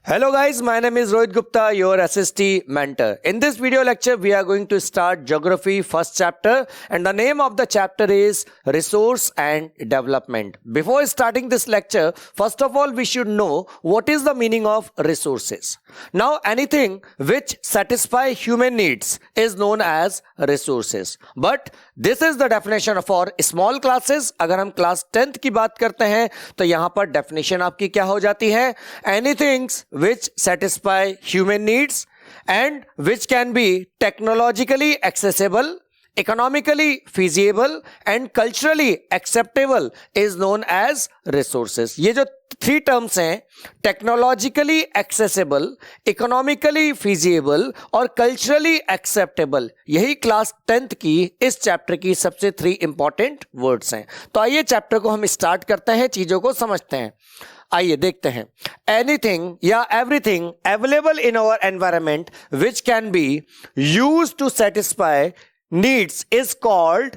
Hello guys, my name is Rohit Gupta, your SST mentor. In this video lecture, we are going to start Geography first chapter and the name of the chapter is Resource and Development. Before starting this lecture, first of all, we should know what is the meaning of resources. Now, anything which satisfy human needs is known as resources. But this is the definition for small classes. अगर हम class 10th की बात करते हैं तो यहां पर definition आपकी क्या हो जाती है? Anything which satisfy human needs and which can be technologically accessible, economically feasible and culturally acceptable is known as resources. ये जो थ्री टर्म्स हैं, टेक्नोलॉजिकली एक्सेसिबल, इकोनॉमिकली फीजिएबल और कल्चरली एक्सेप्टेबल, यही क्लास 10th की इस चैप्टर की सबसे 3 इंपॉर्टेंट वर्ड्स हैं. तो आइए चैप्टर को हम स्टार्ट करते हैं, चीजों को समझते हैं. आइए देखते हैं. एनीथिंग या everything available in our environment which can be used to satisfy needs is called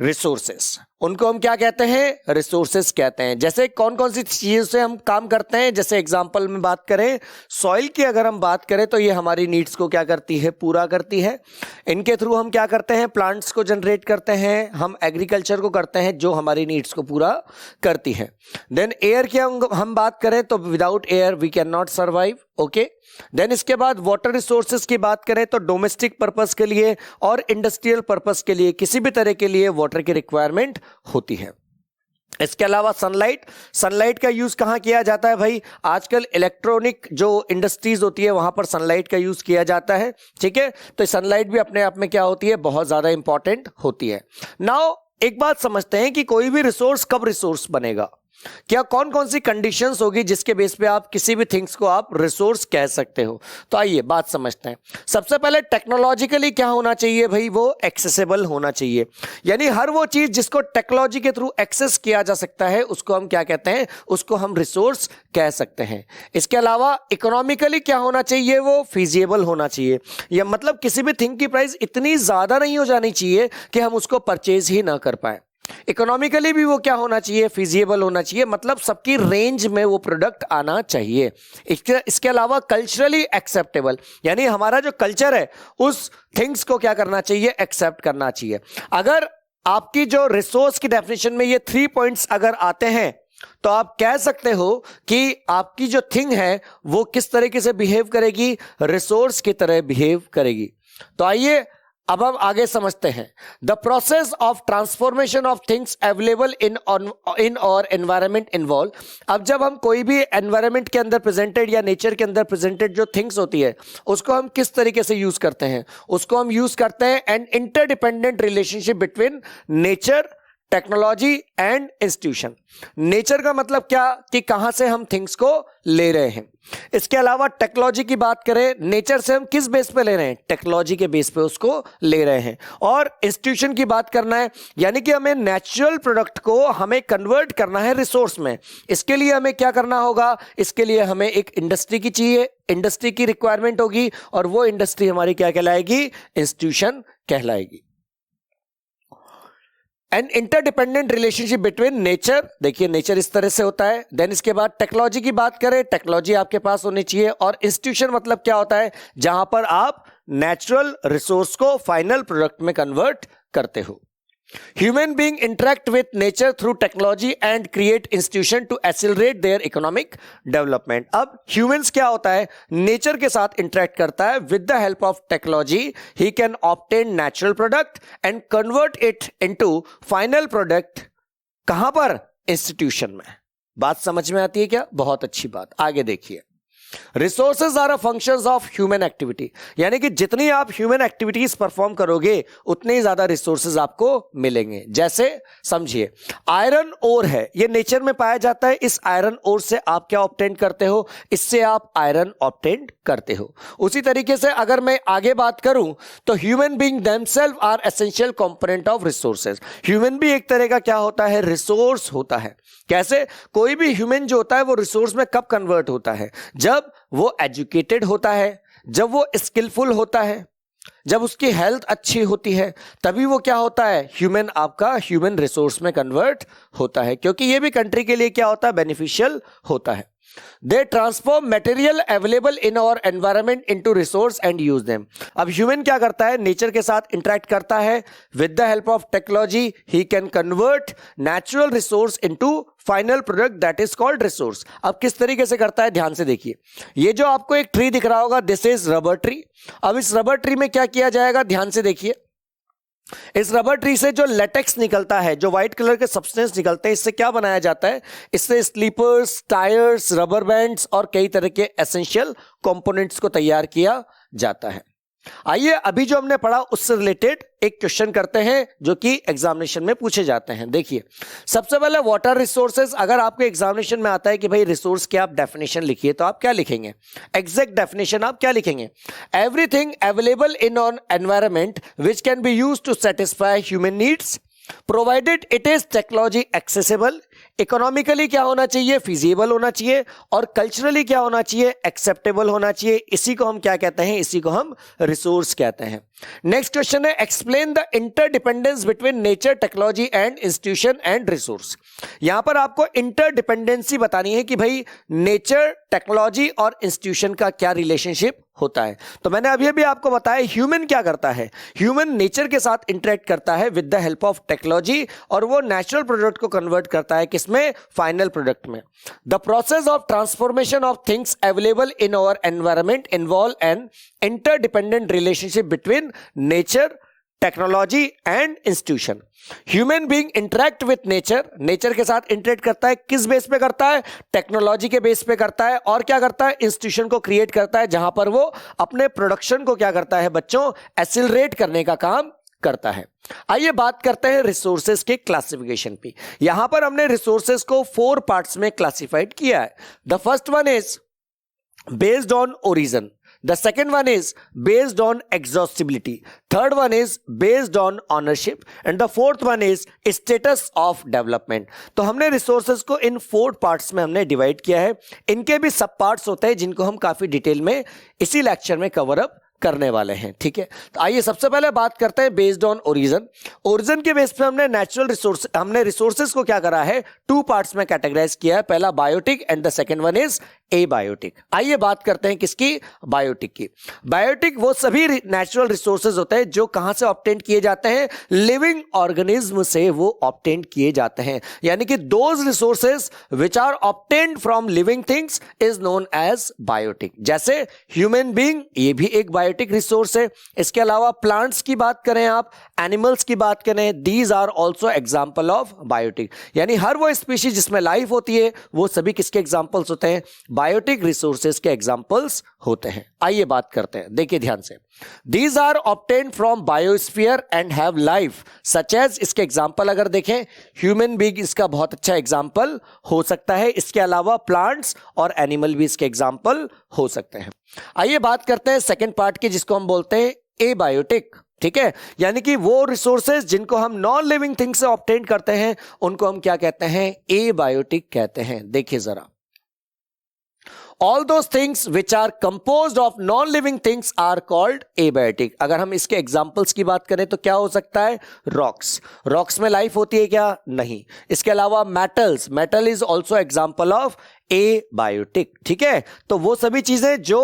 resources. उनको हम क्या कहते हैं? रिसोर्सेस कहते हैं. जैसे कौन कौन सी चीजों से हम काम करते हैं, जैसे एग्जांपल में बात करें, सॉइल की अगर हम बात करें तो ये हमारी नीड्स को क्या करती है? पूरा करती है. इनके थ्रू हम क्या करते हैं? प्लांट्स को जनरेट करते हैं, हम एग्रीकल्चर को करते हैं जो हमारी नीड्स को पूरा करती है. देन एयर की हम बात करें तो without air we can not survive. Okay. Then इसके बाद वाटर रिसोर्सेज की बात करें तो डोमेस्टिक पर्पस के लिए और इंडस्ट्रियल पर्पस के लिए किसी भी तरह के लिए वाटर की रिक्वायरमेंट होती है. इसके अलावा सनलाइट का यूज कहां किया जाता है भाई? आजकल इलेक्ट्रॉनिक जो इंडस्ट्रीज होती है वहां पर सनलाइट का यूज किया जाता है. ठीक है, तो सनलाइट भी अपने आप में क्या होती है? बहुत ज्यादा इंपॉर्टेंट होती है. नाउ एक बात समझते हैं कि कोई भी रिसोर्स कब रिसोर्स बनेगा, क्या कौन कौन सी कंडीशंस होगी जिसके बेस पे आप किसी भी थिंग्स को आप रिसोर्स कह सकते हो. तो आइए बात समझते हैं. सबसे पहले टेक्नोलॉजिकली क्या होना चाहिए भाई? वो एक्सेसिबल होना चाहिए. यानी हर वो चीज जिसको टेक्नोलॉजी के थ्रू एक्सेस किया जा सकता है उसको हम क्या कहते हैं? उसको हम रिसोर्स कह सकते हैं. इसके अलावा इकोनॉमिकली क्या होना चाहिए? वो फीजिएबल होना चाहिए. या मतलब किसी भी थिंग की प्राइस इतनी ज्यादा नहीं हो जानी चाहिए कि हम उसको परचेज ही ना कर पाए. इकोनॉमिकली भी वो क्या होना चाहिए? फीजिएबल होना चाहिए. मतलब सबकी रेंज में वो प्रोडक्ट आना चाहिए. इसके अलावा कल्चरली एक्सेप्टेबल, यानी हमारा जो कल्चर है उस थिंग्स को क्या करना चाहिए? एक्सेप्ट करना चाहिए. अगर आपकी जो रिसोर्स की डेफिनेशन में ये 3 पॉइंट्स अगर आते हैं तो आप कह सकते हो कि आपकी जो थिंग है वो किस तरीके से बिहेव करेगी? रिसोर्स की तरह बिहेव करेगी. तो आइए अब हम आगे समझते हैं. The process of transformation of things available इन और एनवायरमेंट इन्वॉल्व. अब जब हम कोई भी एनवायरमेंट के अंदर प्रेजेंटेड या नेचर के अंदर प्रेजेंटेड जो थिंग्स होती है उसको हम किस तरीके से यूज करते हैं? उसको हम यूज करते हैं an interdependent relationship between nature, technology and institution. Nature का मतलब क्या? कि कहां से हम थिंग्स को ले रहे हैं. इसके अलावा टेक्नोलॉजी की बात करें, नेचर से हम किस बेस पे ले रहे हैं? टेक्नोलॉजी के बेस पे उसको ले रहे हैं. और इंस्टीट्यूशन की बात करना है, यानी कि हमें नेचुरल प्रोडक्ट को हमें कन्वर्ट करना है रिसोर्स में. इसके लिए हमें क्या करना होगा? इसके लिए हमें एक इंडस्ट्री की चाहिए, इंडस्ट्री की रिक्वायरमेंट होगी और वो इंडस्ट्री हमारी क्या कहलाएगी? इंस्टीट्यूशन कहलाएगी. An interdependent relationship between nature, देखिए नेचर इस तरह से होता है. देन इसके बाद टेक्नोलॉजी की बात करें, टेक्नोलॉजी आपके पास होनी चाहिए. और इंस्टीट्यूशन मतलब क्या होता है? जहां पर आप नेचुरल रिसोर्स को फाइनल प्रोडक्ट में कन्वर्ट करते हो. Human being interact with nature through technology and create institution to accelerate their economic development. अब humans क्या होता है? नेचर के साथ इंटरेक्ट करता है. With the help of technology, he can obtain natural product and convert it into final product. कहां पर? इंस्टीट्यूशन में. बात समझ में आती है क्या? बहुत अच्छी बात. आगे देखिए. Resources are a functions of human activity, यानी कि जितनी आप ह्यूमन एक्टिविटीज परफॉर्म करोगे उतने ही ज्यादा रिसोर्सेज आपको मिलेंगे. जैसे समझिए, आयरन ओर है, ये नेचर में पाया जाता है. इस आयरन ओर से आप क्या ऑब्टेन करते हो? इससे आप आयरन ऑब्टेन करते हो. उसी तरीके से अगर मैं आगे बात करूं तो human being themselves are essential component of resources. Human भी एक तरह का क्या होता है? रिसोर्स होता है. कैसे? कोई भी ह्यूमन जो होता है वो रिसोर्स में कब कन्वर्ट होता है? जब वो एजुकेटेड होता है, जब वो स्किलफुल होता है, जब उसकी हेल्थ अच्छी होती है, तभी वो क्या होता है? ह्यूमन आपका ह्यूमन रिसोर्स में कन्वर्ट होता है. क्योंकि ये भी कंट्री के लिए क्या होता है? बेनिफिशियल होता है. They transform material available in our environment into resource and use them. अब ह्यूमन क्या करता है, नेचर के साथ इंटरेक्ट करता है, with the help of technology he can convert natural resource into final product that is called resource. अब किस तरीके से करता है, ध्यान से देखिए। ये जो आपको एक ट्री दिख रहा होगा, दिस इज रबर ट्री। अब इस रबर ट्री में क्या किया जाएगा, ध्यान से देखिए। इस रबर ट्री से जो लेटेक्स निकलता है, जो व्हाइट कलर के सब्सटेंस निकलते हैं, इससे क्या बनाया जाता है, इससे स्लीपर्स, टायर्स, रबर बैंड्स और कई तरह के एसेंशियल कंपोनेंट्स को तैयार किया जाता है। आइए अभी जो हमने पढ़ा उससे रिलेटेड एक क्वेश्चन करते हैं जो कि एग्जामिनेशन में पूछे जाते हैं। देखिए, सबसे पहले वाटर रिसोर्सेज। अगर आपके एग्जामिनेशन में आता है कि भाई रिसोर्स की आप डेफिनेशन लिखिए, तो आप क्या लिखेंगे, एग्जैक्ट डेफिनेशन आप क्या लिखेंगे, everything available in on environment which can be use to satisfy human needs provided it is technology accessible. Economically क्या होना चाहिए, फिजिबल होना चाहिए, और कल्चरली क्या होना चाहिए, एक्सेप्टेबल होना चाहिए। इसी को हम क्या कहते हैं, इसी को हम रिसोर्स कहते हैं। नेक्स्ट क्वेश्चन है, explain the interdependence between nature, technology and institution and resource. यहां पर आपको इंटरडिपेंडेंसी बतानी है कि भाई नेचर, टेक्नोलॉजी और इंस्टीट्यूशन का क्या रिलेशनशिप होता है। तो मैंने अभी अभी आपको बताया ह्यूमन क्या करता है, ह्यूमन नेचर के साथ इंटरेक्ट करता है with the help of technology, और वो नेचुरल प्रोडक्ट को कन्वर्ट करता है किसमें, फाइनल प्रोडक्ट में। The process of transformation of things available in our environment involve an interdependent relationship between nature, technology and institution. Human being interact with nature, nature के साथ interact करता है, किस बेस पे करता है, टेक्नोलॉजी के बेस पे करता है, और क्या करता है, इंस्टीट्यूशन को क्रिएट करता है, जहां पर वो अपने प्रोडक्शन को क्या करता है बच्चों, एक्सीलरेट करने का काम करता है। आइए बात करते हैं रिसोर्सेज के क्लासिफिकेशन पे। यहां पर हमने रिसोर्सेज को 4 पार्ट्स में क्लासिफाइड किया है। The first one is based on origin, the second one is based on exhaustibility, third one is based on ownership, and the fourth one is status of development। तो हमने resources को इन 4 parts में हमने divide किया है। इनके भी सब पार्ट्स होते हैं जिनको हम काफी डिटेल में इसी लेक्चर में कवर अप करने वाले हैं, ठीक है। तो आइए सबसे पहले बात करते हैं बेस्ड ऑन ओरिजिन। ओरिजिन के बेस पे हमने नेचुरल रिसोर्स, हमने रिसोर्सेज को क्या करा है, 2 पार्ट्स में कैटेगराइज किया है। पहला biotic and the second one is abiotic. आइए बात करते हैं किसकी, बायोटिक की। बायोटिक वो सभी नेचुरल रिसोर्सेज होते हैं जो कहां से ऑब्टेन किए जाते हैं, लिविंग ऑर्गेनिज्म से वो ऑब्टेन किए जाते हैं। यानी कि those resources which are obtained from living things is known as biotic. जैसे ह्यूमन बीइंग, ये भी एक बायोटिक रिसोर्स है। इसके अलावा प्लांट्स की बात करें, आप एनिमल्स की बात करें, these are also example of biotic. यानी हर वो स्पीशीज जिसमें लाइफ होती है वो सभी किसके एग्जाम्पल्स होते हैं, बायोटिक रिसोर्सेज के एग्जाम्पल्स होते हैं। आइए बात करते हैं, देखिए ध्यान से। These are obtained from biosphere and have life such as, इसके एग्जाम्पल अगर देखें, ह्यूमन बीइंग इसका बहुत अच्छा एग्जाम्पल हो सकता है। इसके अलावा प्लांट्स और एनिमल भी इसके एग्जाम्पल हो सकते हैं। आइए बात करते हैं सेकेंड पार्ट की, जिसको हम बोलते हैं एबायोटिक, ठीक है। यानी कि वो रिसोर्सेज जिनको हम नॉन लिविंग थिंग से ऑब्टेन करते हैं उनको हम क्या कहते हैं, एबायोटिक कहते हैं। देखिए जरा, all those things which are composed of non-living things are called abiotic। अगर हम इसके एग्जाम्पल्स की बात करें तो क्या हो सकता है, रॉक्स, रॉक्स में लाइफ होती है क्या, नहीं। इसके अलावा metals, metal is also example of abiotic, ठीक है। तो वो सभी चीजें जो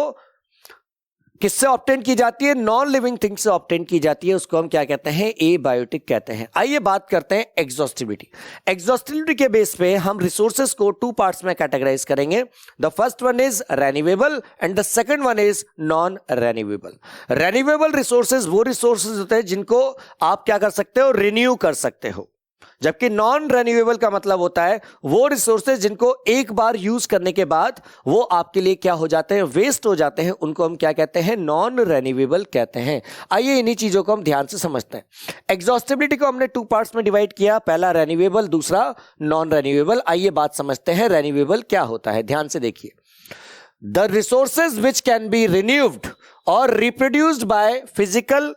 किससे ऑब्टेन की जाती है, नॉन लिविंग थिंग से ऑब्टेन की जाती है, उसको हम क्या कहते हैं, एबायोटिक कहते हैं। आइए बात करते हैं एग्जॉस्टिबिलिटी। एग्जॉस्टिबिलिटी के बेस पे हम रिसोर्सेज को 2 पार्ट्स में कैटेगराइज करेंगे। The first one is renewable and the second one is non renewable. Renewable resources वो रिसोर्सेज होते हैं जिनको आप क्या कर सकते हो, रिन्यू कर सकते हो, जबकि नॉन रेन्यूएबल का मतलब होता है वो रिसोर्सेज जिनको एक बार यूज करने के बाद वो आपके लिए क्या हो जाते हैं, वेस्ट हो जाते हैं, उनको हम क्या कहते हैं, नॉन रेन्यूएबल कहते हैं। आइए इन्हीं चीजों को हम ध्यान से समझते हैं। एग्जॉस्टिबिलिटी को हमने 2 पार्ट्स में डिवाइड किया, पहला रेन्यूएबल, दूसरा नॉन रेन्यूएबल। आइए बात समझते हैं रेन्यूएबल क्या होता है, ध्यान से देखिए। The resources which can be renewed और reproduced by physical,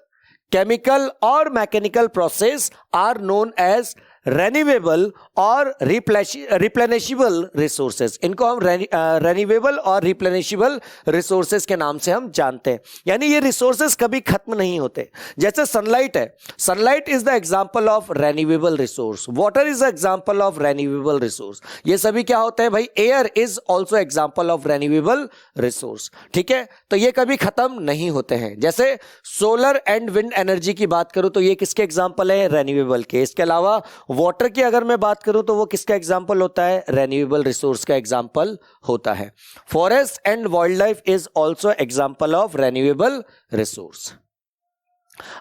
chemical or mechanical process are known as renewable और रिप्लेनिशेबल रिसोर्सेज। इनको हम रेन्यूएबल और रिप्लेनिशेबल रिसोर्सेज के नाम से हम जानते हैं, यानी ये रिसोर्सेज कभी खत्म नहीं होते। जैसे सनलाइट है, sunlight is the example of renewable resource, water is the example of renewable resource. ये सभी क्या होते हैं भाई? Air is also example of renewable resource. ठीक है, तो ये कभी खत्म नहीं होते हैं। जैसे सोलर एंड विंड एनर्जी की बात करूं तो ये किसके एग्जांपल है? रेन्यूएबल के। इसके अलावा वाटर की अगर मैं बात करूं तो वो किसका एग्जांपल होता है? रेन्यूएबल रिसोर्स का एग्जांपल होता है। Forest and wild life is also example of renewable resource.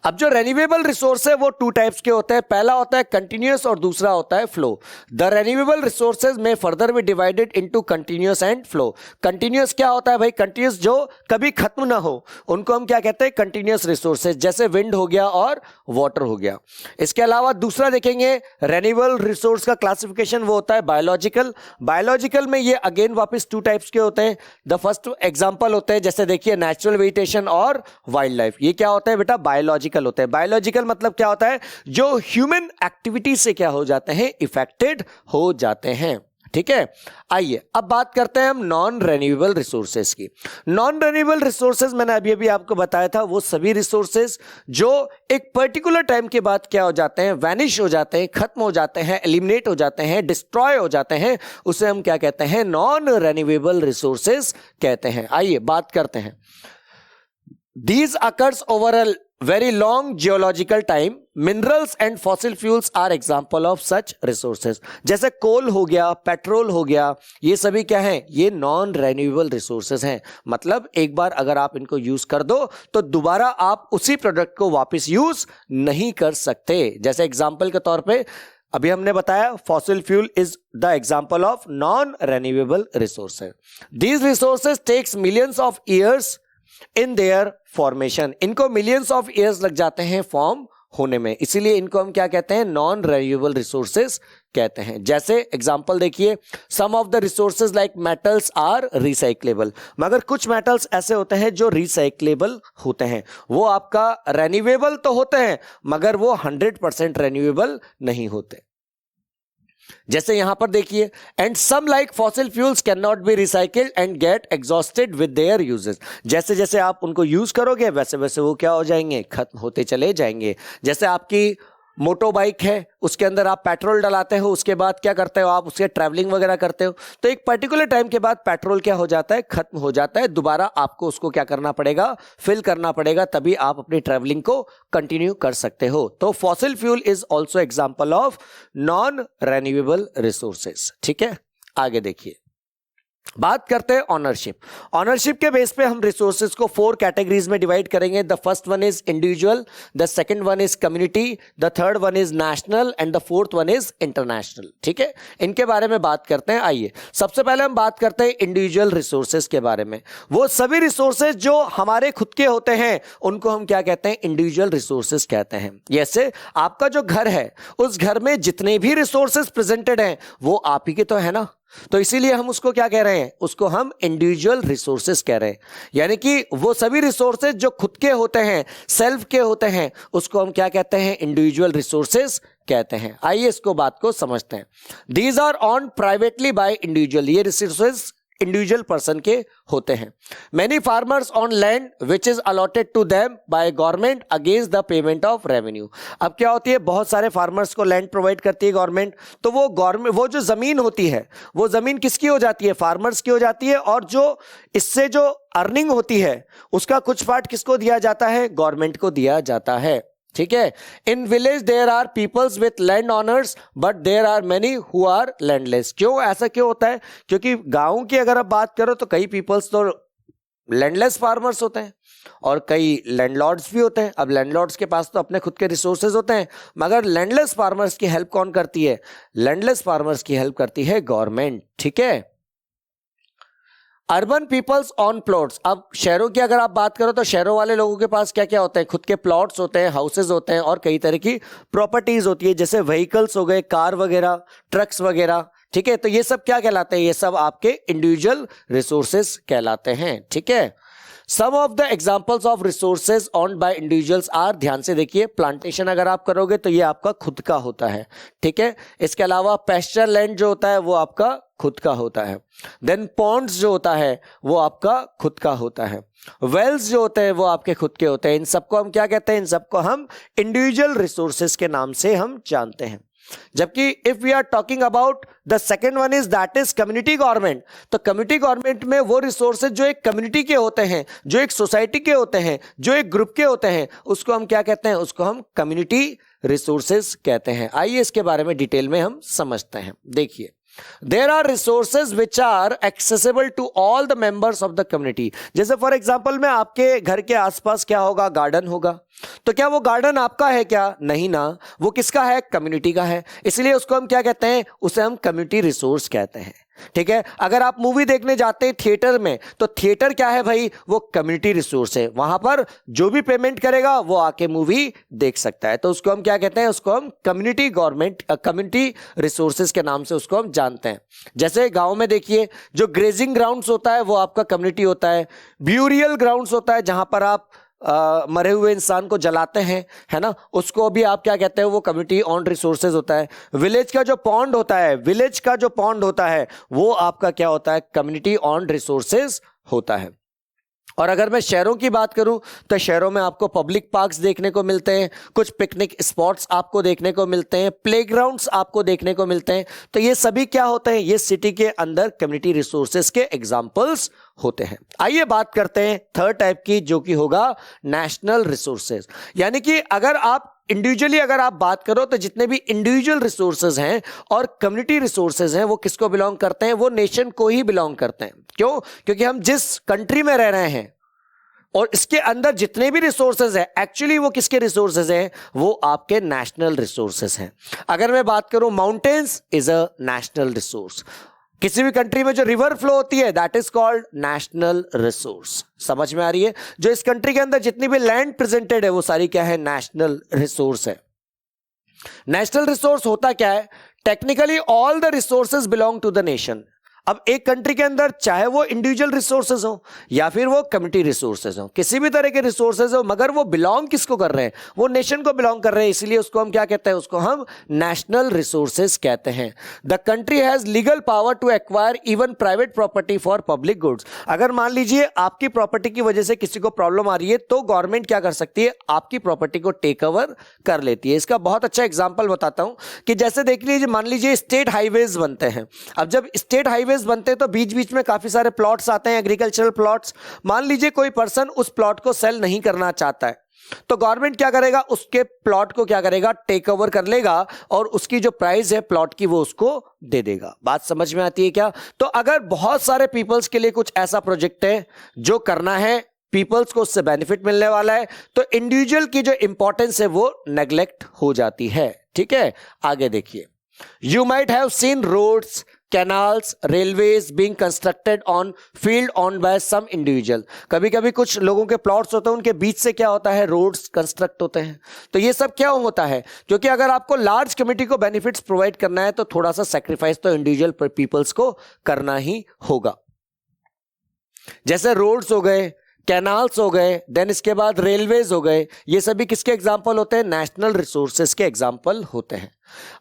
अब जो रेन्यूएबल रिसोर्स है वो टू टाइप्स के होते हैं। पहला होता है कंटिन्यूअस और दूसरा होता है फ्लो। द रेन्यूएबल रिसोर्सेज में further be divided into continuous and flow. Continuous क्या होता है भाई? कंटिन्यूअस जो कभी खत्म ना हो उनको हम क्या कहते हैं? कंटिन्यूअस रिसोर्सेज, जैसे विंड हो गया और वाटर हो गया। इसके अलावा दूसरा देखेंगे रेन्यूएबल रिसोर्स का क्लासिफिकेशन, वो होता है बायोलॉजिकल। बायोलॉजिकल में ये अगेन वापस टू टाइप्स के होते हैं। द फर्स्ट एग्जांपल होते हैं, जैसे देखिए नेचुरल वेजिटेशन और वाइल्ड लाइफ। ये क्या होता है बेटा? बायोलॉजिकल होते हैं। बायोलॉजिकल मतलब क्या होता है? जो ह्यूमन एक्टिविटी से क्या हो जाते हैं? इफेक्टेड हो जाते हैं। ठीक है, आइए अब बात करते हैं हम नॉन रेन्यूएबल रिसोर्सेज की। नॉन रेन्यूएबल रिसोर्सेज मैंने अभी अभी आपको बताया था, वो सभी रिसोर्सेज जो एक पर्टिकुलर टाइम के बाद क्या हो जाते हैं? वैनिश हो जाते हैं, खत्म हो जाते हैं, एलिमिनेट हो जाते हैं, डिस्ट्रॉय हो जाते हैं, उसे हम क्या कहते हैं? नॉन रेन्यूएबल रिसोर्सेज कहते हैं। आइए बात करते हैं। These occurs over a very long geological time. Minerals and fossil fuels are example of such resources. जैसे कोल हो गया, पेट्रोल हो गया, ये सभी क्या हैं? ये नॉन रेन्यूएबल रिसोर्सेज हैं। मतलब एक बार अगर आप इनको यूज कर दो तो दोबारा आप उसी प्रोडक्ट को वापस यूज नहीं कर सकते। जैसे एग्जाम्पल के तौर पे अभी हमने बताया fossil fuel is the example of non renewable resources. These resources takes millions of years in their formation. इनको मिलियंस ऑफ ईयर्स लग जाते हैं फॉर्म होने में, इसीलिए इनको हम क्या कहते हैं? नॉन रेन्यूएबल रिसोर्सेज कहते हैं। जैसे एग्जांपल देखिए, some of the resources like metals are recyclable. मगर कुछ मेटल्स ऐसे होते हैं जो रिसाइक्लेबल होते हैं, वो आपका रेन्यूएबल तो होते हैं मगर वो 100% रेन्यूएबल नहीं होते। जैसे यहां पर देखिए, and some like fossil fuels can not be recycled and get exhausted with their uses. जैसे जैसे आप उनको यूज करोगे वैसे वैसे वो क्या हो जाएंगे? खत्म होते चले जाएंगे। जैसे आपकी मोटो बाइक है, उसके अंदर आप पेट्रोल डलाते हो, उसके बाद क्या करते हो? आप उसके ट्रैवलिंग वगैरह करते हो, तो एक पर्टिकुलर टाइम के बाद पेट्रोल क्या हो जाता है? खत्म हो जाता है। दोबारा आपको उसको क्या करना पड़ेगा? फिल करना पड़ेगा, तभी आप अपनी ट्रैवलिंग को कंटिन्यू कर सकते हो। तो fossil fuel is also example of non renewable resources. ठीक है, आगे देखिए, बात करते हैं ऑनरशिप। ऑनरशिप के बेस पे हम रिसोर्सेज को 4 कैटेगरीज में डिवाइड करेंगे। The first one is individual, the second one is community, the third one is national and the fourth one is international. ठीक है, इनके बारे में बात करते हैं। आइए सबसे पहले हम बात करते हैं इंडिविजुअल रिसोर्सेज के बारे में। वो सभी रिसोर्सेज जो हमारे खुद के होते हैं उनको हम क्या कहते हैं? इंडिविजुअल रिसोर्सेज कहते हैं। जैसे आपका जो घर है, उस घर में जितने भी रिसोर्सेज प्रेजेंटेड हैं वो आप ही के तो है ना, तो इसीलिए हम उसको क्या कह रहे हैं? उसको हम इंडिविजुअल रिसोर्सेज कह रहे हैं। यानी कि वो सभी रिसोर्सेज जो खुद के होते हैं, सेल्फ के होते हैं, उसको हम क्या कहते हैं? इंडिविजुअल रिसोर्सेज कहते हैं। आइए इसको बात को समझते हैं। These are on privately by individual. ये रिसोर्सेज इंडिविजुअल पर्सन के होते हैं। Many farmers on land which is allotted to them by government against the payment of revenue. अब क्या होती है? बहुत सारे फार्मर्स को लैंड प्रोवाइड करती है गवर्नमेंट, तो वो जो जमीन होती है वो जमीन किसकी हो जाती है? फार्मर्स की हो जाती है, और जो इससे जो अर्निंग होती है उसका कुछ पार्ट किसको दिया जाता है? गवर्नमेंट को दिया जाता है। ठीक है, in village there are peoples with land owners but there are many who are landless. क्यों ऐसा क्यों होता है? क्योंकि गांव की अगर आप बात करो तो कई पीपल्स तो लैंडलेस फार्मर्स होते हैं और कई लैंडलॉर्ड्स भी होते हैं। अब लैंडलॉर्ड्स के पास तो अपने खुद के रिसोर्सेज होते हैं, मगर लैंडलेस फार्मर्स की हेल्प कौन करती है? लैंडलेस फार्मर्स की हेल्प करती है गवर्नमेंट। ठीक है, अर्बन पीपल्स ऑन प्लॉट्स। अब शहरों की अगर आप बात करो तो शहरों वाले लोगों के पास क्या क्या होते हैं? खुद के प्लॉट्स होते हैं, हाउसेज होते हैं और कई तरह की प्रॉपर्टीज होती है, जैसे व्हीकल्स हो गए, कार वगैरह, ट्रक्स वगैरह। ठीक है, तो ये सब क्या कहलाते हैं? ये सब आपके इंडिविजुअल रिसोर्सेज कहलाते हैं। ठीक है, some of the examples of resources owned by individuals are, ध्यान से देखिए, प्लांटेशन अगर आप करोगे तो ये आपका खुद का होता है, ठीक है। इसके अलावा पेस्चर लैंड जो होता है वो आपका खुद का होता है। देन पॉन्ड्स जो होता है वो आपका खुद का होता है। वेल्स जो होते हैं वो आपके खुद के होते हैं। इन सबको हम क्या कहते हैं? इन सबको हम इंडिविजुअल रिसोर्सेज के नाम से हम जानते हैं। जबकि if we are talking about the second one is that is community government, तो कम्युनिटी गवर्नमेंट में वो रिसोर्सेज जो एक कम्युनिटी के होते हैं, जो एक सोसाइटी के होते हैं, जो एक ग्रुप के होते हैं, उसको हम क्या कहते हैं? उसको हम कम्युनिटी रिसोर्सेज कहते हैं। आइए इसके बारे में डिटेल में हम समझते हैं। देखिए, there are resources which are accessible to all the members of the community। जैसे फॉर एग्जांपल में आपके घर के आसपास क्या होगा? गार्डन होगा। तो क्या वो गार्डन आपका है क्या? नहीं ना, वो किसका है? कम्युनिटी का है। इसलिए उसको हम क्या कहते हैं? उसे हम कम्युनिटी रिसोर्स कहते हैं, ठीक है। अगर आप मूवी देखने जाते हैं थिएटर में, तो थिएटर क्या है भाई? वो कम्युनिटी रिसोर्स है। वहां पर जो भी पेमेंट करेगा वो आके मूवी देख सकता है। तो उसको हम क्या कहते हैं? उसको हम कम्युनिटी गवर्नमेंट कम्युनिटी रिसोर्सेज के नाम से उसको हम जानते हैं। जैसे गांव में देखिए, जो ग्रेजिंग ग्राउंड्स होता है वो आपका कम्युनिटी होता है। ब्यूरियल ग्राउंड्स होता है जहां पर आप मरे हुए इंसान को जलाते हैं, है ना, उसको भी आप क्या कहते हैं? वो कम्युनिटी ऑन रिसोर्सेज होता है। विलेज का जो पॉन्ड होता है, विलेज का जो पॉन्ड होता है वो आपका क्या होता है? कम्युनिटी ऑन रिसोर्सेज होता है। और अगर मैं शहरों की बात करूं तो शहरों में आपको पब्लिक पार्क्स देखने को मिलते हैं, कुछ पिकनिक स्पॉट्स आपको देखने को मिलते हैं, प्लेग्राउंड्स आपको देखने को मिलते हैं। तो ये सभी क्या होते हैं? ये सिटी के अंदर कम्युनिटी रिसोर्सेज के एग्जांपल्स होते हैं। आइए बात करते हैं थर्ड टाइप की, जो कि होगा नेशनल रिसोर्सेज। यानी कि अगर आप इंडिविजुअली अगर आप बात करो तो जितने भी इंडिविजुअल रिसोर्सेज हैं और कम्युनिटी रिसोर्सेज हैं वो किसको बिलोंग करते हैं? वो नेशन को ही बिलोंग करते हैं। क्यों? क्योंकि हम जिस कंट्री में रह रहे हैं और इसके अंदर जितने भी रिसोर्सेज हैं, एक्चुअली वो किसके रिसोर्सेज हैं? वो आपके नेशनल रिसोर्सेज हैं। अगर मैं बात करूं, mountains is a national resource. किसी भी कंट्री में जो रिवर फ्लो होती है that is called national resource. समझ में आ रही है? जो इस कंट्री के अंदर जितनी भी लैंड प्रेजेंटेड है वो सारी क्या है? नेशनल रिसोर्स है। नेशनल रिसोर्स होता क्या है? Technically all the resources belong to the nation. अब एक कंट्री के अंदर चाहे वो इंडिविजुअल रिसोर्सेज हो या फिर वो कम्युनिटी रिसोर्सेज हो, किसी भी तरह के रिसोर्सेज हो, मगर वो बिलोंग किसको कर रहे हैं? वो नेशन को बिलोंग कर रहे हैं। इसलिए उसको हम क्या कहते हैं? उसको हम नेशनल रिसोर्सेज कहते हैं। The country has legal power to acquire even private property for public goods. अगर मान लीजिए आपकी प्रॉपर्टी की वजह से किसी को प्रॉब्लम आ रही है तो गवर्नमेंट क्या कर सकती है? आपकी प्रॉपर्टी को टेक ओवर कर लेती है। इसका बहुत अच्छा एग्जाम्पल बताता हूं कि जैसे देख लीजिए, मान लीजिए स्टेट हाईवेज बनते हैं। अब जब स्टेट हाईवे बनते हैं तो बीच बीच में काफी सारे प्लॉट्स आते हैं, एग्रीकल्चरल प्लॉट्स। मान लीजिए कोई पर्सन उस प्लॉट को सेल नहीं करना चाहता है, तो गवर्नमेंट क्या करेगा? उसके प्लॉट को क्या करेगा? टेक ओवर कर लेगा और उसकी जो प्राइस है प्लॉट की वो उसको दे देगा। बात समझ में आती है क्या? तो अगर बहुत सारे पीपल्स के लिए कुछ ऐसा प्रोजेक्ट है जो करना है, पीपल्स को उससे बेनिफिट मिलने वाला है, तो इंडिविजुअल की जो इंपॉर्टेंस है वो नेग्लेक्ट हो जाती है। ठीक है, आगे देखिए। You might have seen roads, canals, railways being constructed on field on by some individual. कभी कभी कुछ लोगों के प्लॉट्स होते हैं, उनके बीच से क्या होता है? रोड्स कंस्ट्रक्ट होते हैं। तो ये सब क्या होता है? क्योंकि अगर आपको लार्ज कम्युनिटी को बेनिफिट्स प्रोवाइड करना है तो थोड़ा सा सैक्रिफाइस तो इंडिविजुअल पीपल्स को करना ही होगा। जैसे रोड्स हो गए, कैनाल्स हो गए, देन इसके बाद रेलवेज हो गए, ये सभी किसके एग्जाम्पल होते हैं? नेशनल रिसोर्सेज के एग्जाम्पल होते हैं।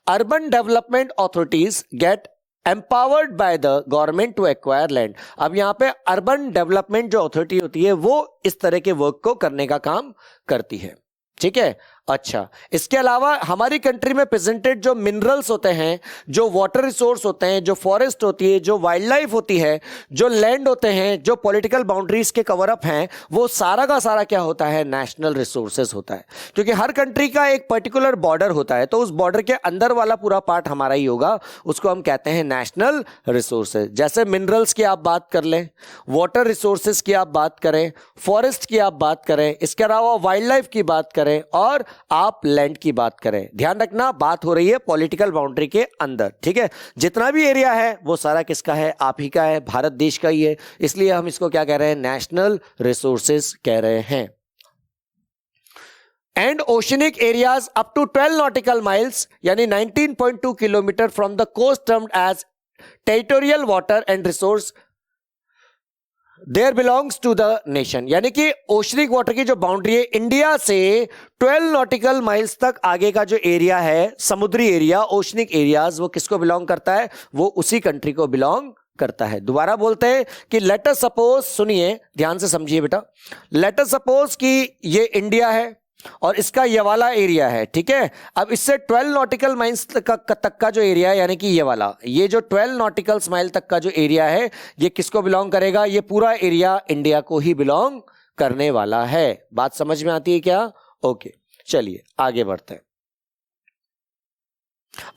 Urban development authorities get empowered by the government to acquire land. अब यहां पे अर्बन डेवलपमेंट जो अथॉरिटी होती है वो इस तरह के वर्क को करने का काम करती है। ठीक है, अच्छा, इसके अलावा हमारी कंट्री में प्रेजेंटेड जो मिनरल्स होते हैं, जो वाटर रिसोर्स होते हैं, जो फॉरेस्ट होती है, जो वाइल्ड लाइफ होती है, जो लैंड होते हैं, जो पॉलिटिकल बाउंड्रीज के कवर अप हैं, वो सारा का सारा क्या होता है? नेशनल रिसोर्सेज होता है। क्योंकि हर कंट्री का एक पर्टिकुलर बॉर्डर होता है, तो उस बॉर्डर के अंदर वाला पूरा पार्ट हमारा ही होगा, उसको हम कहते हैं नेशनल रिसोर्सेज। जैसे मिनरल्स की आप बात कर लें, वाटर रिसोर्सेज की आप बात करें, फॉरेस्ट की आप बात करें, इसके अलावा वाइल्ड लाइफ की बात करें और आप लैंड की बात करें। ध्यान रखना, बात हो रही है पॉलिटिकल बाउंड्री के अंदर। ठीक है, जितना भी एरिया है वो सारा किसका है? आप ही का है, भारत देश का ही है। इसलिए हम इसको क्या कह रहे हैं? नेशनल रिसोर्सेज कह रहे हैं। And oceanic areas up to 12 nautical miles यानी 19.2 kilometre from the coast termed as territorial water and resource there belongs to the nation, यानी कि ओशनिक वाटर की जो बाउंड्री है इंडिया से 12 नॉटिकल माइल्स तक आगे का जो एरिया है, समुद्री एरिया, ओशनिक एरियाज, वो किसको बिलोंग करता है? वो उसी कंट्री को बिलोंग करता है। दोबारा बोलते हैं कि लेट अस सपोज, सुनिए ध्यान से समझिए बेटा, लेट अस सपोज कि ये इंडिया है और इसका ये वाला एरिया है, ठीक है। अब इससे 12 नॉटिकल माइल्स तक का जो एरिया है, यानी कि ये वाला, ये जो 12 नॉटिकल माइल तक का जो एरिया है, ये किसको बिलोंग करेगा? ये पूरा एरिया इंडिया को ही बिलोंग करने वाला है। बात समझ में आती है क्या? ओके, चलिए आगे बढ़ते हैं।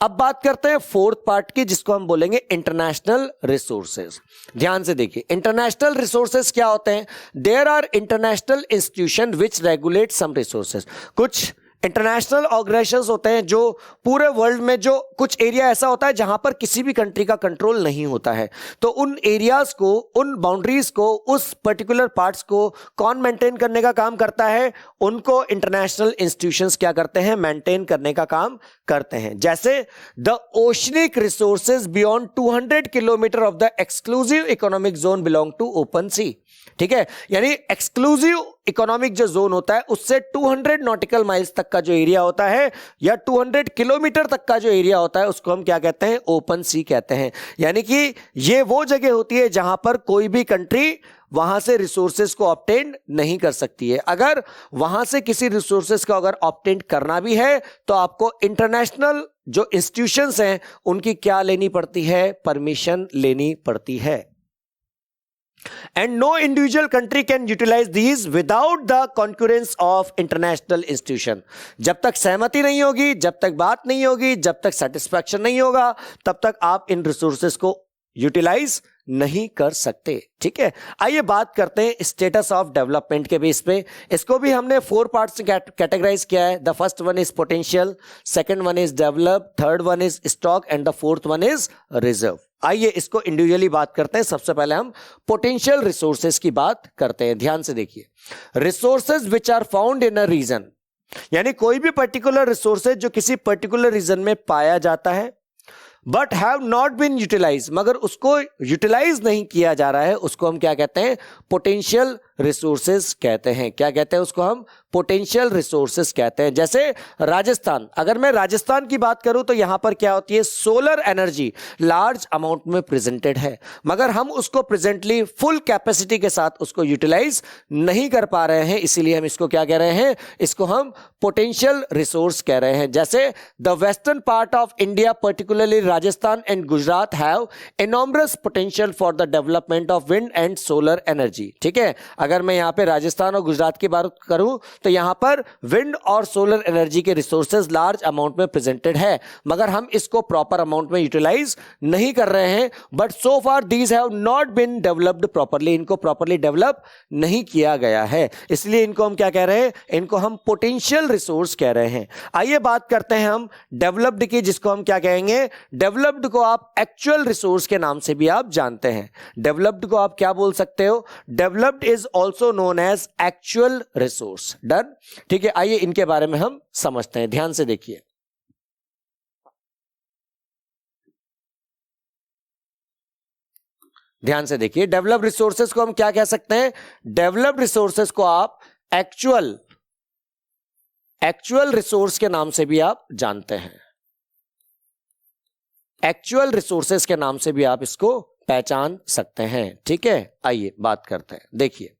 अब बात करते हैं फोर्थ पार्ट की, जिसको हम बोलेंगे इंटरनेशनल रिसोर्सेज। ध्यान से देखिए, इंटरनेशनल रिसोर्सेज क्या होते हैं? There are international institution which regulate some resources. कुछ इंटरनेशनल ऑर्गेनाइजेशंस होते हैं जो पूरे वर्ल्ड में, जो कुछ एरिया ऐसा होता है जहां पर किसी भी कंट्री का कंट्रोल नहीं होता है, तो उन एरियाज को, उन बाउंड्रीज को, उस पर्टिकुलर पार्ट्स को कौन मेंटेन करने का काम करता है? उनको इंटरनेशनल इंस्टीट्यूशंस क्या करते हैं? मेंटेन करने का काम करते हैं। जैसे the oceanic resources beyond 200 kilometre of the exclusive economic zone belong to open sea, ठीक है। यानी एक्सक्लूसिव इकोनॉमिक जो जोन होता है उससे 200 नॉटिकल माइल्स तक का जो एरिया होता है, या 200 किलोमीटर तक का जो एरिया होता है, उसको हम क्या कहते हैं? ओपन सी कहते हैं। यानी कि ये वो जगह होती है जहां पर कोई भी कंट्री वहां से रिसोर्सेज को ऑब्टेन नहीं कर सकती है। अगर वहां से किसी रिसोर्सेज को अगर ऑब्टेन करना भी है तो आपको इंटरनेशनल जो इंस्टीट्यूशंस हैं उनकी क्या लेनी पड़ती है? परमिशन लेनी पड़ती है। And no individual country can utilize these without the concurrence of international institution. जब तक सहमति नहीं होगी, जब तक बात नहीं होगी, जब तक सेटिस्फैक्शन नहीं होगा, तब तक आप इन रिसोर्सेज को यूटिलाइज नहीं कर सकते, ठीक है। आइए बात करते हैं स्टेटस ऑफ डेवलपमेंट के बेस पे। इसको भी हमने 4 पार्ट्स में कैटेगराइज किया है। The first one is potential, second one is develop, third one is stock and the fourth one is reserve. आइए इसको इंडिविजुअली बात करते हैं। सबसे पहले हम पोटेंशियल रिसोर्सेज की बात करते हैं। ध्यान से देखिए, resources which are found in a region, यानी कोई भी पर्टिकुलर रिसोर्सेज जो किसी पर्टिकुलर रीजन में पाया जाता है but have not been utilise, मगर उसको यूटिलाइज नहीं किया जा रहा है, उसको हम क्या कहते हैं? पोटेंशियल रिसोर्सेज कहते हैं। क्या कहते हैं उसको? हम पोटेंशियल रिसोर्सेज कहते हैं। जैसे राजस्थान, अगर मैं राजस्थान की बात करूं तो यहां पर क्या होती है? सोलर एनर्जी लार्ज अमाउंट में प्रेजेंटेड है, मगर हम उसको प्रेजेंटली फुल कैपेसिटी के साथ उसको यूटिलाइज नहीं कर पा रहे हैं, इसीलिए हम इसको क्या कह रहे हैं? इसको हम पोटेंशियल रिसोर्स कह रहे हैं। जैसे the western part of India particularly Rajasthan and Gujarat have enormous potential for the development of wind and solar energy, ठीक है। अगर मैं यहां पे राजस्थान और गुजरात की बात करूं तो यहां पर विंड और सोलर एनर्जी के रिसोर्सेज लार्ज अमाउंट में प्रेजेंटेड है, मगर हम इसको प्रॉपर अमाउंट में यूटिलाइज नहीं कर रहे हैं। But so far these have not been developed properly, इनको प्रॉपरली डेवलप नहीं किया गया है, इसलिए इनको हम क्या कह रहे हैं? इनको हम पोटेंशियल रिसोर्स कह रहे हैं। आइए बात करते हैं हम डेवलप्ड की, जिसको हम क्या कहेंगे? डेवलप्ड को आप एक्चुअल रिसोर्स के नाम से भी आप जानते हैं। डेवलप्ड को आप क्या बोल सकते हो? Developed is also known as actual resource. Done, ठीक है। आइए इनके बारे में हम समझते हैं। ध्यान से देखिए, ध्यान से देखिए, डेवलप्ड रिसोर्सेज को हम क्या कह सकते हैं? डेवलप्ड रिसोर्सेज को आप एक्चुअल रिसोर्स के नाम से भी आप जानते हैं। एक्चुअल रिसोर्सेज के नाम से भी आप इसको पहचान सकते हैं, ठीक है। आइए बात करते हैं। देखिए,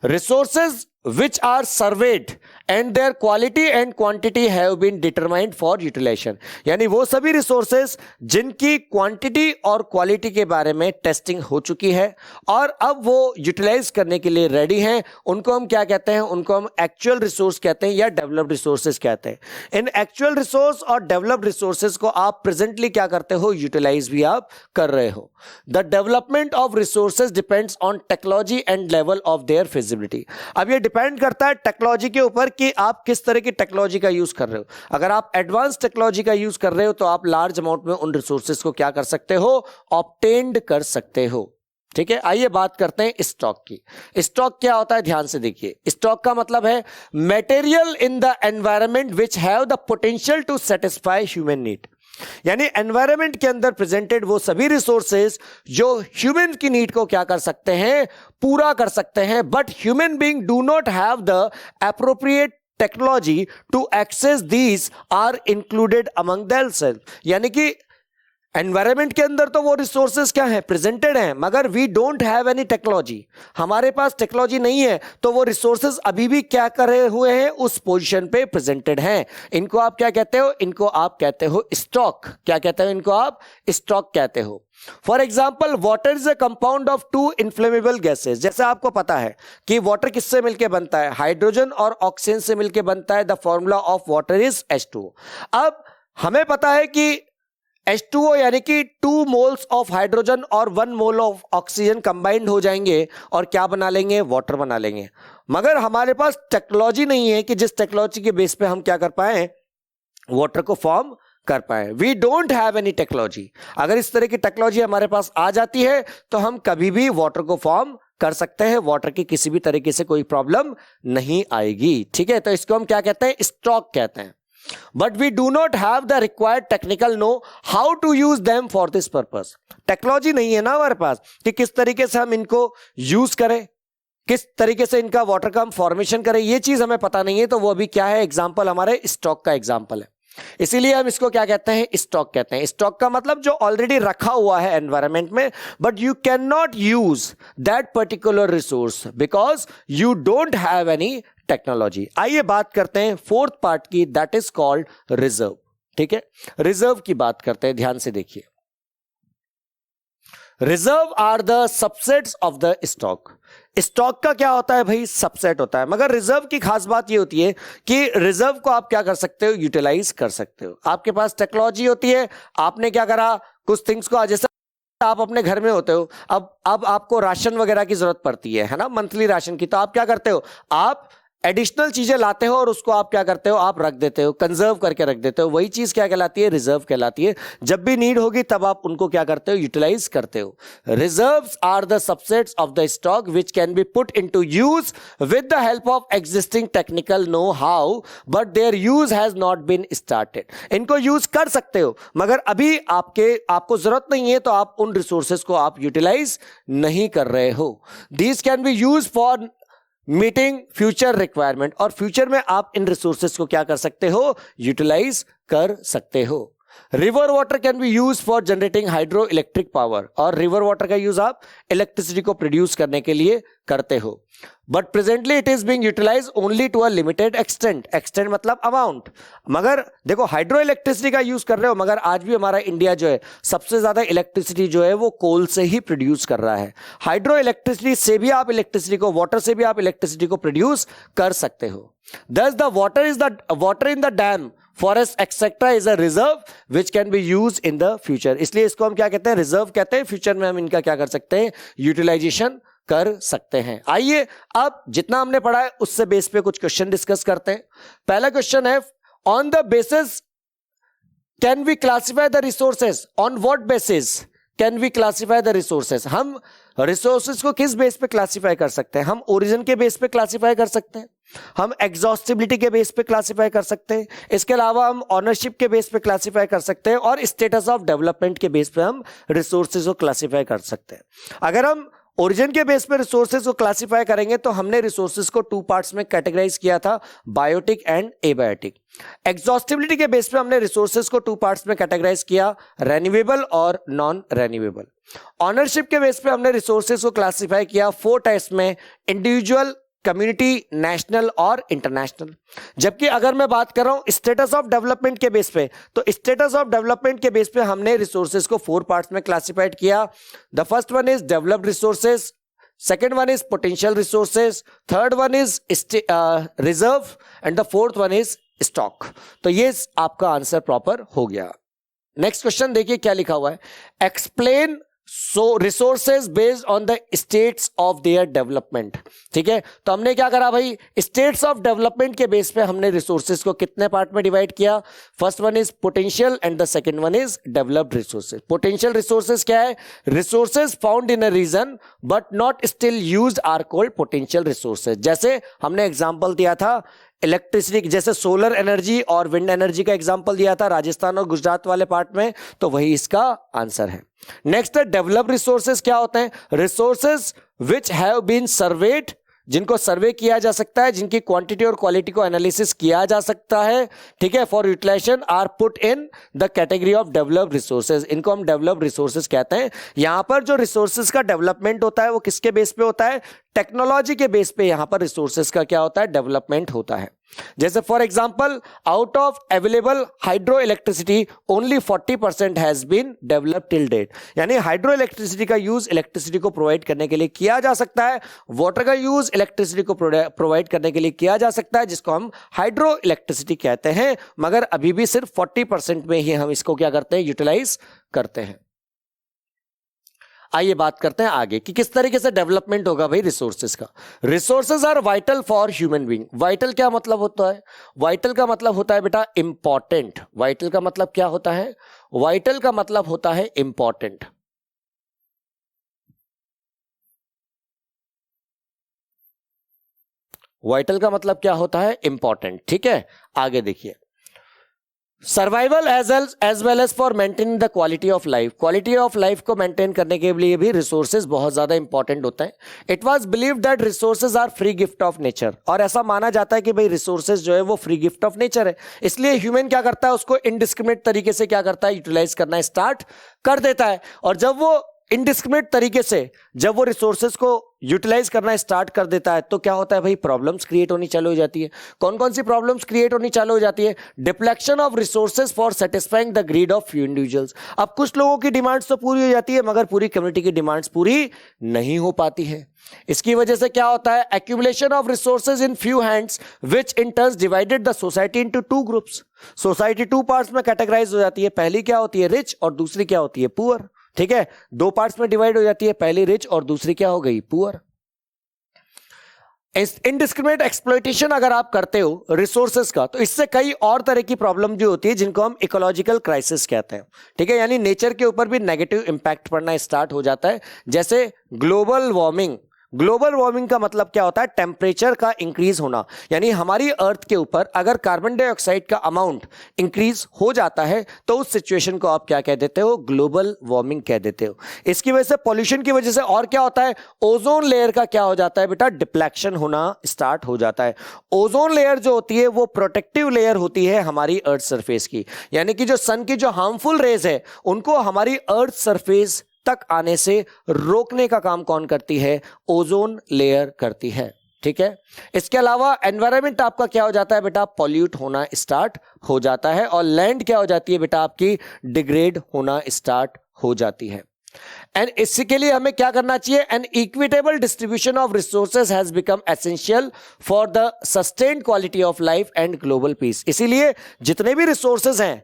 resources which are surveyed and their quality and quantity have been determined for utilization, यानी वो सभी रिसोर्सेज जिनकी क्वांटिटी और क्वालिटी के बारे में टेस्टिंग हो चुकी है और अब वो यूटिलाइज करने के लिए रेडी हैं, उनको हम क्या कहते हैं? उनको हम एक्चुअल रिसोर्स कहते हैं या डेवलप्ड रिसोर्सेज कहते हैं। इन एक्चुअल रिसोर्स और डेवलप्ड रिसोर्सेज को आप प्रेजेंटली क्या करते हो? यूटिलाइज भी आप कर रहे हो। The development of resources depends on technology and level of their feasibility. अब ये डिपेंड करता है टेक्नोलॉजी के ऊपर कि आप किस तरह की टेक्नोलॉजी का यूज कर रहे हो। अगर आप एडवांस टेक्नोलॉजी का यूज कर रहे हो तो आप लार्ज अमाउंट में उन रिसोर्सेज को क्या कर सकते हो? ऑब्टेन्ड कर सकते हो, ठीक है। आइए बात करते हैं स्टॉक की। स्टॉक क्या होता है? ध्यान से देखिए, स्टॉक का मतलब है material in the environment which have the potential to satisfy human need. यानी एनवायरनमेंट के अंदर प्रेजेंटेड वो सभी रिसोर्सेज जो ह्यूमन की नीड को क्या कर सकते हैं, पूरा कर सकते हैं, but human being do not have the appropriate technology to access these are included among themselves. यानी कि एनवायरनमेंट के अंदर तो वो रिसोर्सेज क्या है, प्रेजेंटेड हैं, मगर we don't have any technology, हमारे पास टेक्नोलॉजी नहीं है, तो वो रिसोर्सेज अभी भी क्या करे हुए हैं, उस पोजीशन पे प्रेजेंटेड हैं। इनको आप क्या कहते हो, इनको आप कहते हो स्टॉक। क्या कहते हो, इनको आप स्टॉक कहते हो। For example water is a compound of two inflammable gases. जैसे आपको पता है कि वाटर किससे मिलकर बनता है, हाइड्रोजन और ऑक्सीजन से मिलकर बनता है। The formula of water is H2O। अब हमें पता है कि H2O यानी कि 2 मोल्स ऑफ हाइड्रोजन और 1 मोल ऑफ ऑक्सीजन कंबाइंड हो जाएंगे और क्या बना लेंगे, वाटर बना लेंगे। मगर हमारे पास टेक्नोलॉजी नहीं है कि जिस टेक्नोलॉजी के बेस पे हम क्या कर पाए, वाटर को फॉर्म कर पाए। We don't have any technology. अगर इस तरह की टेक्नोलॉजी हमारे पास आ जाती है तो हम कभी भी वाटर को फॉर्म कर सकते हैं, वाटर की किसी भी तरीके से कोई प्रॉब्लम नहीं आएगी। ठीक है, तो इसको हम क्या कहते हैं, स्टॉक कहते हैं। But we do not have the required technical know how to use them for this purpose। Technology नहीं है ना हमारे पास कि किस तरीके से हम इनको यूज करें, किस तरीके से इनका वाटर का हम फॉर्मेशन करें, ये चीज हमें पता नहीं है। तो वो अभी क्या है, एग्जांपल हमारे स्टॉक का एग्जांपल है, इसीलिए हम इसको क्या कहते हैं, स्टॉक कहते हैं। स्टॉक का मतलब जो ऑलरेडी रखा हुआ है एनवायरनमेंट में, but you can not use that particular resource because you don't have any technology. आइए बात करते हैं फोर्थ पार्ट की, दैट इज कॉल्ड रिजर्व। ठीक है, रिजर्व की बात करते हैं, ध्यान से देखिए। Reserve are the subsets of the stock. Stock का क्या होता है भाई, सबसेट होता है। मगर रिजर्व की खास बात ये होती है कि रिजर्व को आप क्या कर सकते हो, यूटिलाइज कर सकते हो। आपके पास टेक्नोलॉजी होती है, आपने क्या करा, कुछ थिंग्स को, जैसे आप अपने घर में होते हो, अब आपको राशन वगैरह की जरूरत पड़ती है ना, मंथली राशन की, तो आप क्या करते हो, आप एडिशनल चीजें लाते हो और उसको आप क्या करते हो, आप रख देते हो, कंजर्व करके रख देते हो। वही चीज क्या कहलाती है, रिजर्व कहलाती है। जब भी नीड होगी तब आप उनको क्या करते हो, यूटिलाइज करते हो। Reserves are the subsets of the stock which can be put into use with the help of existing technical know how, but their use has not been started. इनको यूज कर सकते हो मगर अभी आपको जरूरत नहीं है, तो आप उन रिसोर्सेज को आप यूटिलाइज नहीं कर रहे हो। These can be use for meeting future requirement, और फ्यूचर में आप इन रिसोर्सेज को क्या कर सकते हो, यूटिलाइज कर सकते हो। River water can be use for generating hydro electric power, और रिवर वाटर का यूज आप इलेक्ट्रिसिटी को प्रोड्यूस करने के लिए करते हो। But presently it is being utilise only to a limited extent. Extent मतलब अमाउंट। मगर देखो हाइड्रो इलेक्ट्रिसिटी का यूज कर रहे हो, मगर आज भी हमारा इंडिया जो है सबसे ज्यादा इलेक्ट्रिसिटी जो है वो कोल से ही प्रोड्यूस कर रहा है। हाइड्रो इलेक्ट्रिसिटी से भी आप इलेक्ट्रिसिटी को, वाटर से भी आप इलेक्ट्रिसिटी को प्रोड्यूस कर सकते हो। Thus the water in the dam, forest etc is a reserve which can be used in the future। इसलिए इसको हम क्या कहते हैं, रिजर्व कहते हैं। फ्यूचर में हम इनका क्या कर सकते हैं, यूटिलाइजेशन कर सकते हैं। आइए अब जितना हमने पढ़ा है उससे बेस पे कुछ क्वेश्चन डिस्कस करते हैं। पहला क्वेश्चन है, on the basis can we classify the resources, on what basis can we classify the resources. हम रिसोर्सेज को किस बेस पे क्लासिफाई कर सकते हैं, हम ओरिजिन के बेस पे क्लासिफाई कर सकते हैं, हम एग्जॉस्टिबिलिटी के बेस पे क्लासिफाई कर सकते हैं, इसके अलावा हम ऑनरशिप के बेस पे क्लासिफाई कर सकते हैं, और स्टेटस ऑफ डेवलपमेंट के बेस पे हम रिसोर्सेज को क्लासिफाई कर सकते हैं। अगर हम ओरिजिन के बेस पे रिसोर्सेज को क्लासिफाई करेंगे तो हमने रिसोर्सेज को 2 पार्ट्स में कैटेगराइज किया था, बायोटिक एंड एबायोटिक। एग्जॉस्टिबिलिटी के बेस पे हमने रिसोर्सेज को 2 पार्ट्स में कैटेगराइज किया, रेन्यूएबल और नॉन रेन्यूएबल। ऑनरशिप के बेस पे हमने रिसोर्सेज को क्लासिफाई किया 4 टाइप्स में, इंडिविजुअल, कम्युनिटी, नेशनल और इंटरनेशनल। जबकि अगर मैं बात कर रहा हूं स्टेटस ऑफ डेवलपमेंट के बेस पे, तो स्टेटस ऑफ डेवलपमेंट के बेस पे हमने रिसोर्सेज को 4 पार्ट्स में क्लासिफाइड किया। The first one is developed resources, second one is potential resources, third one is reserve and the fourth one is stock. तो ये आपका आंसर प्रॉपर हो गया। नेक्स्ट क्वेश्चन देखिए क्या लिखा हुआ है, explain resources based on the status of their development. ठीक है, तो हमने क्या करा भाई, स्टेट्स ऑफ डेवलपमेंट के बेस पे हमने रिसोर्सेज को कितने पार्ट में डिवाइड किया। First one is potential and the second one is developed resources. Potential resources क्या है, resources found in a region but not still used are called potential resources. जैसे हमने एग्जांपल दिया था इलेक्ट्रिसिटी, जैसे सोलर एनर्जी और wind energy का example दिया था राजस्थान और गुजरात वाले पार्ट में, तो वही इसका आंसर है। नेक्स्ट है डेवलप्ड रिसोर्सेज। क्या होते हैं? Resources which have been surveyed, जिनको सर्वे किया जा सकता है, जिनकी क्वांटिटी और क्वालिटी को एनालिसिस किया जा सकता है, ठीक है, for utilisation are put in the category of developed resources. इनको हम डेवलप्ड रिसोर्सेज कहते हैं। यहां पर जो रिसोर्सेज का डेवलपमेंट होता है वो किसके बेस पे होता है? टेक्नोलॉजी के बेस पे यहां पर रिसोर्सेज का क्या होता है? डेवलपमेंट होता है। जैसे for example, out of available hydro electricity only 40% has been developed till date. यानी हाइड्रो इलेक्ट्रिसिटी का यूज इलेक्ट्रिसिटी को प्रोवाइड करने के लिए किया जा सकता है, वाटर का यूज इलेक्ट्रिसिटी को प्रोवाइड करने के लिए किया जा सकता है, जिसको हम हाइड्रो इलेक्ट्रिसिटी कहते हैं, मगर अभी भी सिर्फ 40% में ही हम इसको क्या करते हैं? यूटिलाइज करते हैं। आइए बात करते हैं आगे कि किस तरीके से डेवलपमेंट होगा भाई रिसोर्सेज का। Resources are vital for human being. Vital क्या मतलब होता है? वाइटल का मतलब होता है बेटा इंपॉर्टेंट। वाइटल का मतलब क्या होता है? वाइटल का मतलब होता है इंपॉर्टेंट। वाइटल का मतलब क्या होता है? इंपॉर्टेंट। ठीक है, आगे देखिए। Survival as well as for maintaining the quality of life. Quality of life को मेंटेन करने के लिए भी रिसोर्सेज बहुत ज्यादा इंपॉर्टेंट होता है। It was believed that resources are free gift of nature. और ऐसा माना जाता है कि भाई रिसोर्सेज जो है वो फ्री गिफ्ट ऑफ नेचर है, इसलिए ह्यूमन क्या करता है? उसको इनडिस्क्रिमिनेट तरीके से क्या करता है? यूटिलाइज करना स्टार्ट कर देता है। और जब वो इनडिस्क्रिमिनेट तरीके से जब वो रिसोर्सेज को यूटिलाइज करना स्टार्ट कर देता है तो क्या होता है भाई? प्रॉब्लम्स क्रिएट होनी चालू हो जाती है। कौन कौन सी प्रॉब्लम्स क्रिएट होनी चालू हो जाती है? Depletion of resources for satisfying the greed of few individuals. अब कुछ लोगों की डिमांड्स तो पूरी हो जाती है, मगर पूरी कम्युनिटी की डिमांड्स पूरी नहीं हो पाती है। इसकी वजह से क्या होता है? Accumulation of resources in few hands which in turns divided the society into two groups. Society two parts में कैटेगराइज हो जाती है। पहली क्या होती है? रिच, और दूसरी क्या होती है? पुअर। ठीक है, दो पार्ट्स में डिवाइड हो जाती है, पहली रिच और दूसरी क्या हो गई? पुअर। इनडिस्क्रिमिनेट एक्सप्लॉइटेशन अगर आप करते हो रिसोर्सेज का, तो इससे कई और तरह की प्रॉब्लम जो होती है जिनको हम इकोलॉजिकल क्राइसिस कहते हैं। ठीक है, यानी नेचर के ऊपर भी नेगेटिव इंपैक्ट पड़ना स्टार्ट हो जाता है, जैसे ग्लोबल वार्मिंग। ग्लोबल वार्मिंग का मतलब क्या होता है? टेम्परेचर का इंक्रीज होना। यानी हमारी अर्थ के ऊपर अगर कार्बन डाइऑक्साइड का अमाउंट इंक्रीज हो जाता है तो उस सिचुएशन को आप क्या कह देते हो? ग्लोबल वार्मिंग कह देते हो। इसकी वजह से, पॉल्यूशन की वजह से और क्या होता है? ओजोन लेयर का क्या हो जाता है बेटा? डिप्लेक्शन होना स्टार्ट हो जाता है। ओजोन लेयर जो होती है वो प्रोटेक्टिव लेयर होती है हमारी अर्थ सरफेस की, यानी कि जो सन की जो हार्मफुल रेज है उनको हमारी अर्थ सरफेस तक आने से रोकने का काम कौन करती है? ओजोन लेयर करती है। ठीक है, इसके अलावा एनवायरनमेंट आपका क्या हो जाता है बेटा? पॉल्यूट होना स्टार्ट हो जाता है, और लैंड क्या हो जाती है बेटा? आपकी डिग्रेड होना स्टार्ट हो जाती है। एंड इसके लिए हमें क्या करना चाहिए? An equitable distribution of resources has become essential for the sustained quality of life and global peace. इसीलिए जितने भी रिसोर्सेज हैं,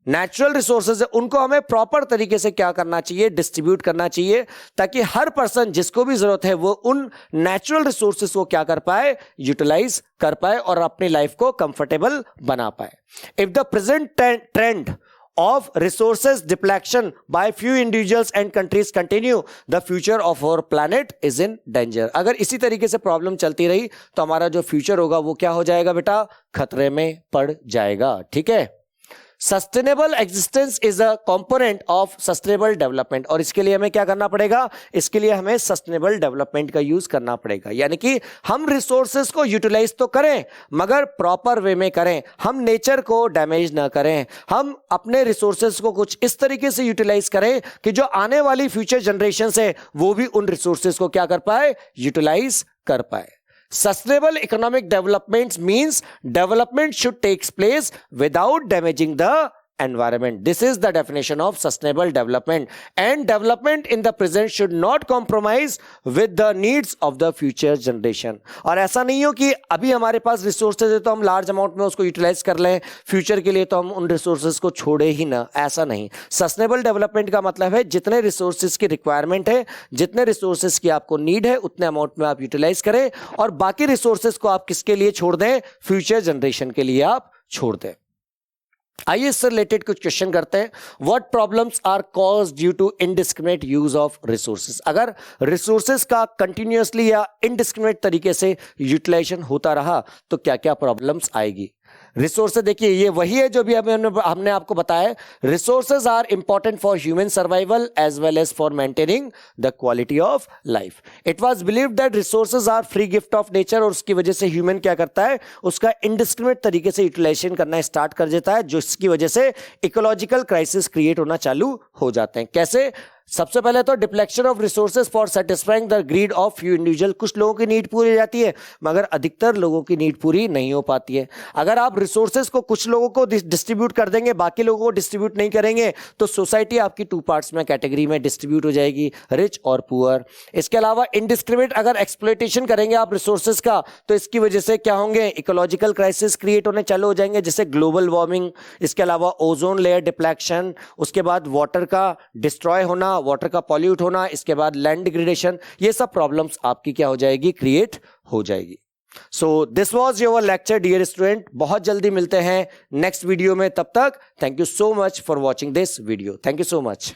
नेचुरल रिसोर्सेज है, उनको हमें प्रॉपर तरीके से क्या करना चाहिए? डिस्ट्रीब्यूट करना चाहिए, ताकि हर पर्सन जिसको भी जरूरत है वो उन नेचुरल रिसोर्सेज को क्या कर पाए? यूटिलाइज कर पाए और अपनी लाइफ को कंफर्टेबल बना पाए। If the present trend of resources depletion by few individuals and countries continue, the future of our planet is in danger। अगर इसी तरीके से प्रॉब्लम चलती रही तो हमारा जो फ्यूचर होगा वो क्या हो जाएगा बेटा? खतरे में पड़ जाएगा। ठीक है, sustainable existence is a component of sustainable development. और इसके लिए हमें क्या करना पड़ेगा? इसके लिए हमें सस्टेनेबल डेवलपमेंट का यूज करना पड़ेगा, यानी कि हम रिसोर्सेज को यूटिलाइज तो करें मगर प्रॉपर वे में करें, हम नेचर को डैमेज ना करें, हम अपने रिसोर्सेज को कुछ इस तरीके से यूटिलाइज करें कि जो आने वाली फ्यूचर जनरेशन है वो भी उन रिसोर्सेज को क्या कर पाए? यूटिलाइज कर पाए। Sustainable economic development means development should take place without damaging the environment. This is the definition of sustainable development, and development in the present should not compromise with the needs of the future generation। और ऐसा नहीं हो कि अभी हमारे पास resources है तो हम लार्ज अमाउंट में उसको यूटिलाइज कर लें, फ्यूचर के लिए तो हम उन रिसोर्सेज को छोड़े ही ना, ऐसा नहीं। सस्टेनेबल डेवलपमेंट का मतलब है जितने रिसोर्सेज की रिक्वायरमेंट है, जितने रिसोर्सेज की आपको नीड है, उतने अमाउंट में आप यूटिलाइज करें, और बाकी रिसोर्सेज को आप किसके लिए छोड़ दें? फ्यूचर जनरेशन के लिए आप छोड़ दें। आइए इससे रिलेटेड कुछ क्वेश्चन करते हैं. What problems are caused due to indiscriminate use of resources. अगर रिसोर्सेज का कंटिन्यूअसली या इनडिस्क्रिमिनेट तरीके से यूटिलाइजेशन होता रहा तो क्या क्या प्रॉब्लम्स आएगी. रिसोर्सेज देखिए ये वही है जो भी हमने आपको बताया. Resources are important for human survival as well as for maintaining the quality of life. It was believed that resources are free gift of nature और उसकी वजह से ह्यूमन क्या करता है, उसका इनडिस्क्रिमिनेट तरीके से यूटिलाइजेशन करना स्टार्ट कर देता है, जिसकी वजह से इकोलॉजिकल क्राइसिस क्रिएट होना चालू हो जाते हैं. कैसे? सबसे पहले तो depletion of resources for satisfying the greed of few individual. कुछ लोगों की नीड पूरी हो जाती है मगर अधिकतर लोगों की नीड पूरी नहीं हो पाती है. अगर आप रिसोर्सेज को कुछ लोगों को डिस्ट्रीब्यूट कर देंगे, बाकी लोगों को डिस्ट्रीब्यूट नहीं करेंगे, तो सोसाइटी आपकी टू पार्ट्स में कैटेगरी में डिस्ट्रीब्यूट हो जाएगी, रिच और पुअर. इसके अलावा इनडिस्क्रिमिनेट अगर एक्सप्लॉयटेशन करेंगे आप रिसोर्सेज का, तो इसकी वजह से क्या होंगे, इकोलॉजिकल क्राइसिस क्रिएट होने चालू हो जाएंगे, जैसे ग्लोबल वार्मिंग. इसके अलावा ओजोन लेयर डिप्लेक्शन, उसके बाद वाटर का डिस्ट्रॉय होना, वाटर का पॉल्यूट होना, इसके बाद लैंड डिग्रेडेशन. ये सब प्रॉब्लम्स आपकी क्या हो जाएगी, क्रिएट हो जाएगी. So this was your lecture dear student. बहुत जल्दी मिलते हैं नेक्स्ट वीडियो में. तब तक thank you so much for watching this video. Thank you so much.